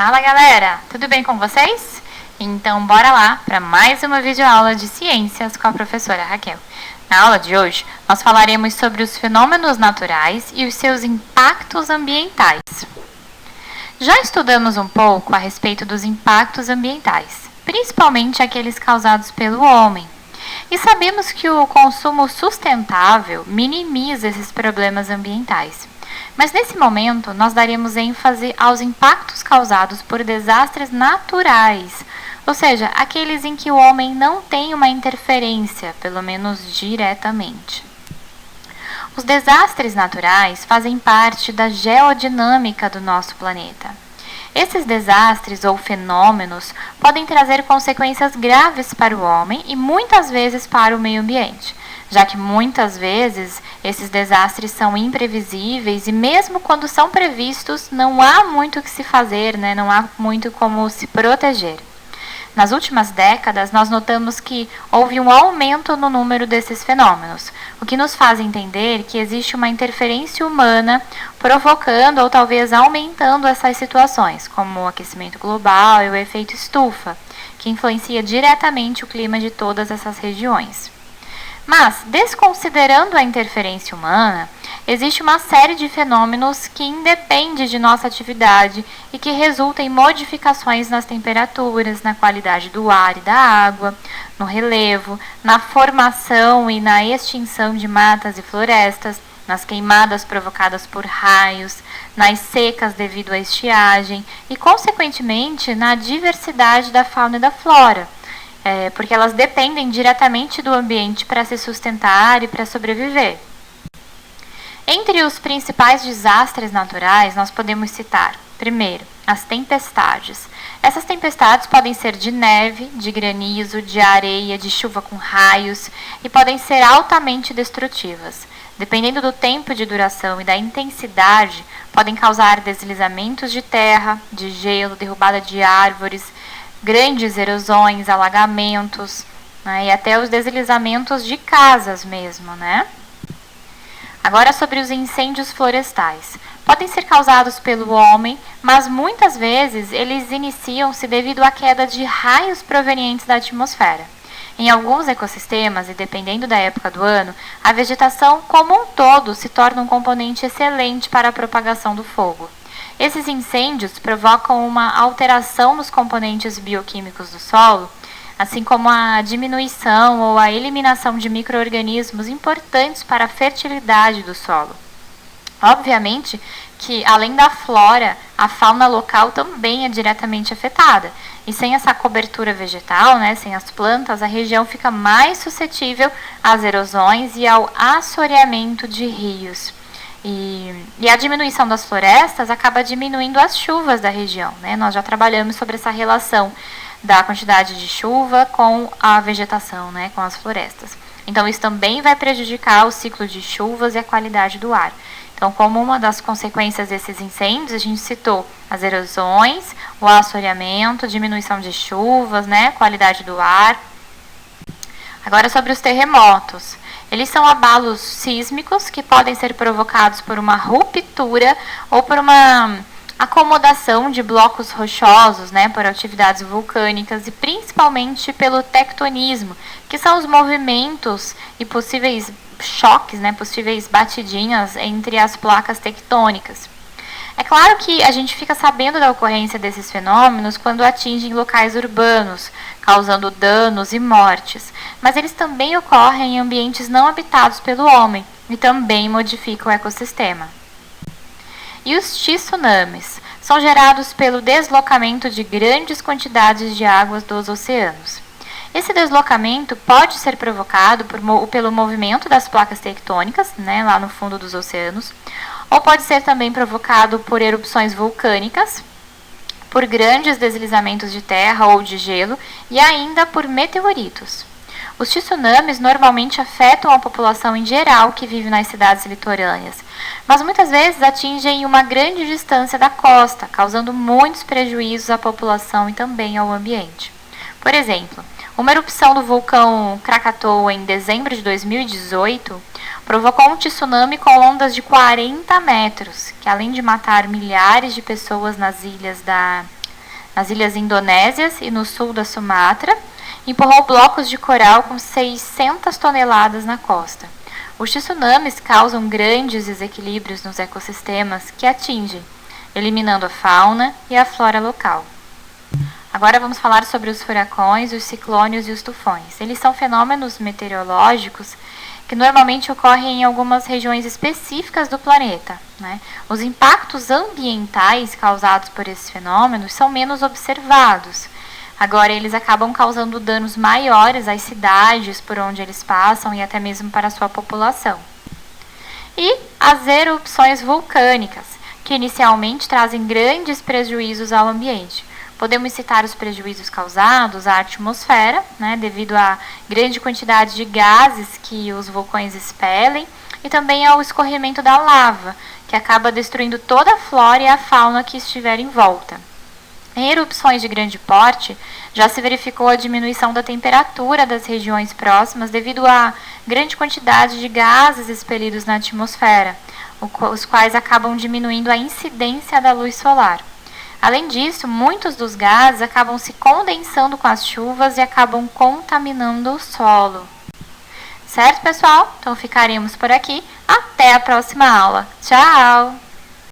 Fala galera, tudo bem com vocês? Então bora lá para mais uma videoaula de ciências com a professora Raquel. Na aula de hoje, nós falaremos sobre os fenômenos naturais e os seus impactos ambientais. Já estudamos um pouco a respeito dos impactos ambientais, principalmente aqueles causados pelo homem. E sabemos que o consumo sustentável minimiza esses problemas ambientais. Mas nesse momento, nós daremos ênfase aos impactos causados por desastres naturais, ou seja, aqueles em que o homem não tem uma interferência, pelo menos diretamente. Os desastres naturais fazem parte da geodinâmica do nosso planeta. Esses desastres ou fenômenos podem trazer consequências graves para o homem e muitas vezes para o meio ambiente, já que muitas vezes esses desastres são imprevisíveis e mesmo quando são previstos não há muito o que se fazer, não há muito como se proteger. Nas últimas décadas, nós notamos que houve um aumento no número desses fenômenos, o que nos faz entender que existe uma interferência humana provocando ou talvez aumentando essas situações, como o aquecimento global e o efeito estufa, que influencia diretamente o clima de todas essas regiões. Mas, desconsiderando a interferência humana, existe uma série de fenômenos que independem de nossa atividade e que resultam em modificações nas temperaturas, na qualidade do ar e da água, no relevo, na formação e na extinção de matas e florestas, nas queimadas provocadas por raios, nas secas devido à estiagem e, consequentemente, na diversidade da fauna e da flora. Porque elas dependem diretamente do ambiente para se sustentar e para sobreviver. Entre os principais desastres naturais, nós podemos citar, primeiro, as tempestades. Essas tempestades podem ser de neve, de granizo, de areia, de chuva com raios e podem ser altamente destrutivas. Dependendo do tempo de duração e da intensidade, podem causar deslizamentos de terra, de gelo, derrubada de árvores, grandes erosões, alagamentos, e até os deslizamentos de casas mesmo, Agora sobre os incêndios florestais. Podem ser causados pelo homem, mas muitas vezes eles iniciam-se devido à queda de raios provenientes da atmosfera. Em alguns ecossistemas, e dependendo da época do ano, a vegetação como um todo se torna um componente excelente para a propagação do fogo. Esses incêndios provocam uma alteração nos componentes bioquímicos do solo, assim como a diminuição ou a eliminação de micro-organismos importantes para a fertilidade do solo. Obviamente que, além da flora, a fauna local também é diretamente afetada. E sem essa cobertura vegetal, sem as plantas, a região fica mais suscetível às erosões e ao assoreamento de rios. E a diminuição das florestas acaba diminuindo as chuvas da região. Nós já trabalhamos sobre essa relação da quantidade de chuva com a vegetação, com as florestas. Então, isso também vai prejudicar o ciclo de chuvas e a qualidade do ar. Então, como uma das consequências desses incêndios, a gente citou as erosões, o assoreamento, diminuição de chuvas, qualidade do ar. Agora, sobre os terremotos. Eles são abalos sísmicos que podem ser provocados por uma ruptura ou por uma acomodação de blocos rochosos, por atividades vulcânicas e principalmente pelo tectonismo, que são os movimentos e possíveis choques, possíveis batidinhas entre as placas tectônicas. É claro que a gente fica sabendo da ocorrência desses fenômenos quando atingem locais urbanos, causando danos e mortes, mas eles também ocorrem em ambientes não habitados pelo homem e também modificam o ecossistema. E os tsunamis são gerados pelo deslocamento de grandes quantidades de águas dos oceanos. Esse deslocamento pode ser provocado pelo movimento das placas tectônicas, lá no fundo dos oceanos, ou pode ser também provocado por erupções vulcânicas, por grandes deslizamentos de terra ou de gelo e ainda por meteoritos. Os tsunamis normalmente afetam a população em geral que vive nas cidades litorâneas, mas muitas vezes atingem uma grande distância da costa, causando muitos prejuízos à população e também ao ambiente. Por exemplo, uma erupção do vulcão Krakatoa em dezembro de 2018 provocou um tsunami com ondas de 40 metros, que além de matar milhares de pessoas nas ilhas da nas ilhas indonésias e no sul da Sumatra, empurrou blocos de coral com 600 toneladas na costa. Os tsunamis causam grandes desequilíbrios nos ecossistemas que atingem, eliminando a fauna e a flora local. Agora vamos falar sobre os furacões, os ciclones e os tufões. Eles são fenômenos meteorológicos que normalmente ocorrem em algumas regiões específicas do planeta, né? Os impactos ambientais causados por esses fenômenos são menos observados. Agora, eles acabam causando danos maiores às cidades por onde eles passam e até mesmo para a sua população. E as erupções vulcânicas, que inicialmente trazem grandes prejuízos ao ambiente. Podemos citar os prejuízos causados à atmosfera, né, devido à grande quantidade de gases que os vulcões expelem, e também ao escorrimento da lava, que acaba destruindo toda a flora e a fauna que estiver em volta. Em erupções de grande porte, já se verificou a diminuição da temperatura das regiões próximas devido à grande quantidade de gases expelidos na atmosfera, os quais acabam diminuindo a incidência da luz solar. Além disso, muitos dos gases acabam se condensando com as chuvas e acabam contaminando o solo. Certo, pessoal? Então ficaremos por aqui. Até a próxima aula. Tchau!